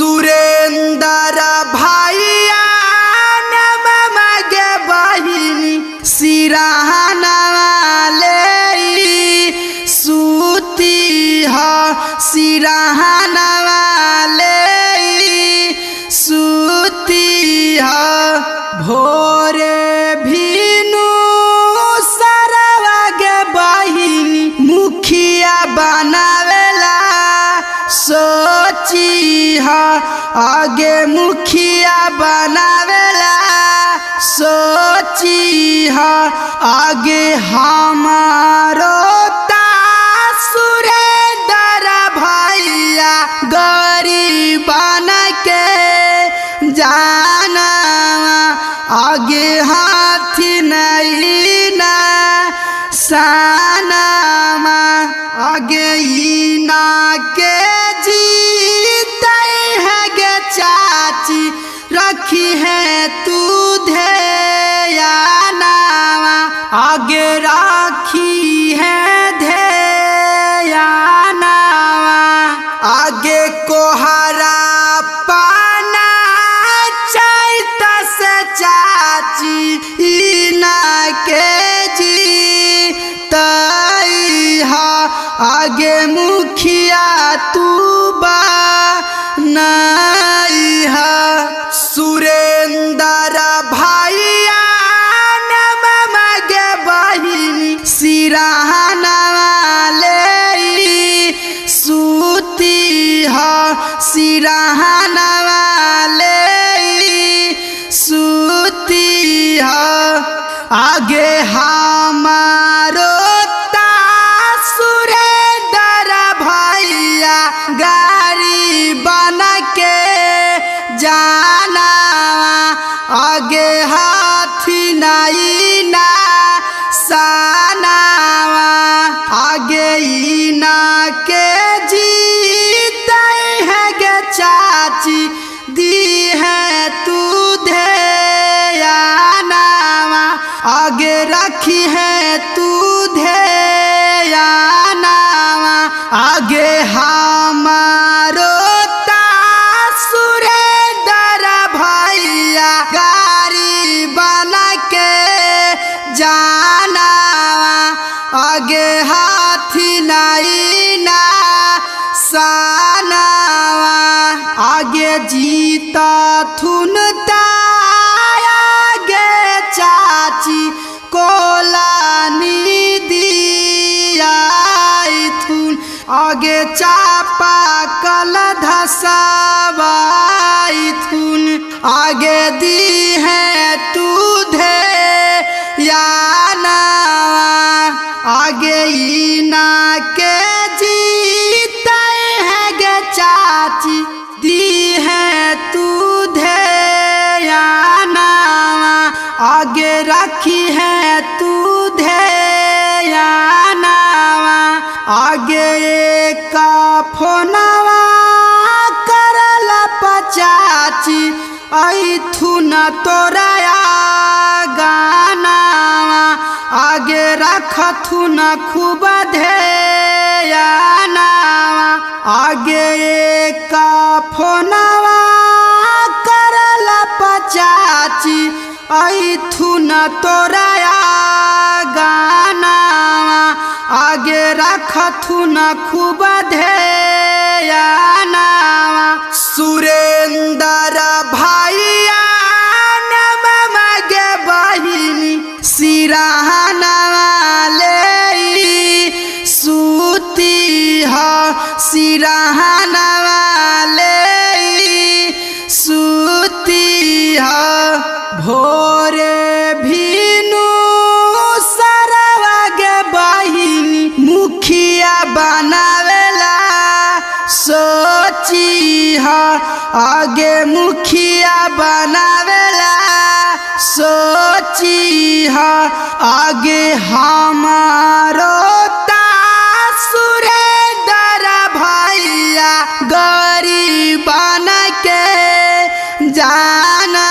सुरेंद्र भैया नम मगे बहिनी सिरहाना ले सूती ह सिरहाना ले सूती ह भोरे भीनु सरवा गे बहिनी मुखिया बनावेला सोची ह आगे मुखिया बनावेला सोची ह आगे हमारो सुरेंद्र भैया गरीब बन के जाना आगे हाथी नहीं ना साना आगे इना के जीते है गे चाची रखी है तू ध्याना आगे राखी है ध्याना आगे कोहरा पाना चैत से चाची इना के आगे मुखिया तू नहीं है सुरेंद्र भैया नम मगे बहिनी सिरहाना ले सूती ह सिरहाना ले सूती ह आगे हमारो गाड़ी बन के जाना आगे हाथी नहीं ना साना आगे इना के जीते है गे चाची दी है तू ध्याना आगे रखी है तू ध्याना आगे हमारो सुरेंद्र भैया गाड़ी बन के जाना आगे हाथी नहीं ना साना आगे जीता थुनता आगे चाची कोलानी दिया आगे चापा कल धसावाई थुन आगे दी है तू ध्याना आगे इना के जीते है गे चाची दी है तू ध्याना आगे रखी है तू ध्याना आगे का फोनवा करला पचाची ऐथुन तोराया गाना आगे रखथुन खूब ध्याना आगे का फोनवा करला पचाची ऐथुन तोराया गाना आगे रखथुन खूब ध्याना सुरेंद्र भैया नम मगे बहिनी सिरहाना ले सूती ह सिरहाना ले सूती ह भोरे भीनु सरवा गे बहिनी मुखिया बनावेला सोची ह आगे मुखिया बनावेला सोची ह आगे हमारो सुरेंद्र भैया गरीब बन के जाना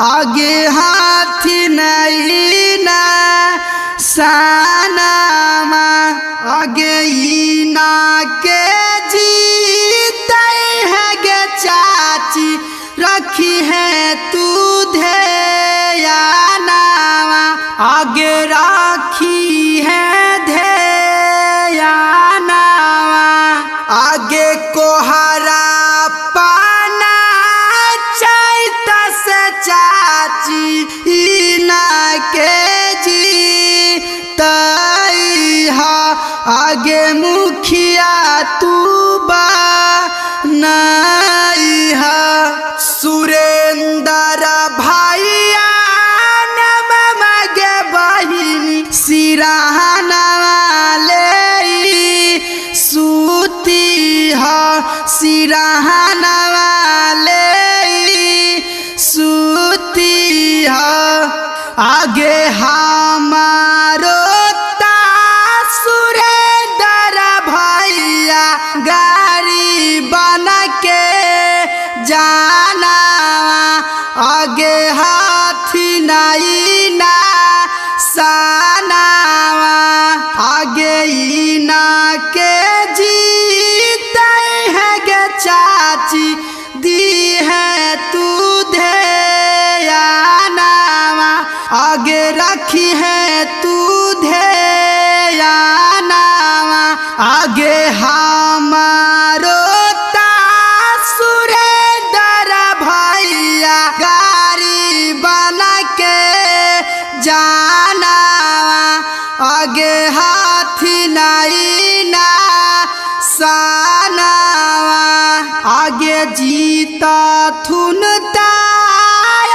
आगे हाथी नहीं ना साना आगे इना के जीते है गे रखी है तू ध्यानावा आगे राखी है ध्यानावा आगे कोहरा पाना चैत से चाची इना के जी तैहा आगे मुखिया तू बा नैहा सुरेंद्र भैया नम मगे बहिनी सिराहना ले सूती हा सिराहना ले सूती हा आगे हमारो सुरेंद्र भैया गाड़ी बन के जाना आगे हाथी नहीं ना सानावा आगे इना के जीते है गे चाची दी है तू ध्यानावा आगे रखी है तू ध्यानावा आगे हमारो सुरेंद्र भैया गाड़ी बना के जाना आगे हाथी नहीं ना सानावा आगे जीता थुनता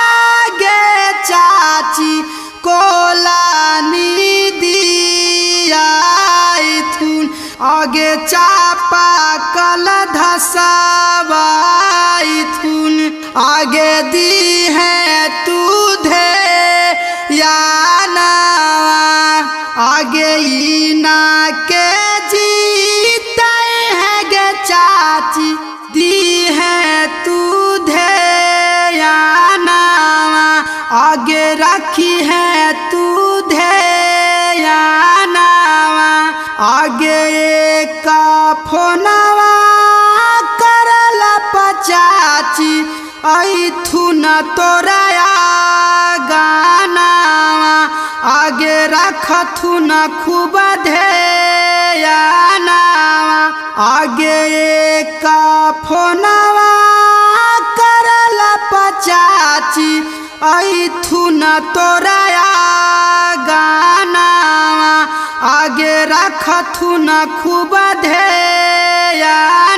आगे चाची कोलानी दिया थुन आगे चापा कल धसावाई थुन आगे दी है तू ध्यानावा आगे इना के जीते है गे चाची दी है तू ध्यानावा आगे रखी है तू ध्यानावा आगे का फोनवा करला पचाची ऐथुन तोरा गानावा आगे रखथुन खूब ध्यानावा आगे का फोनवा करला पचाची ऐथुन तोरा गानावा आगे रखथुन खूब ध्यान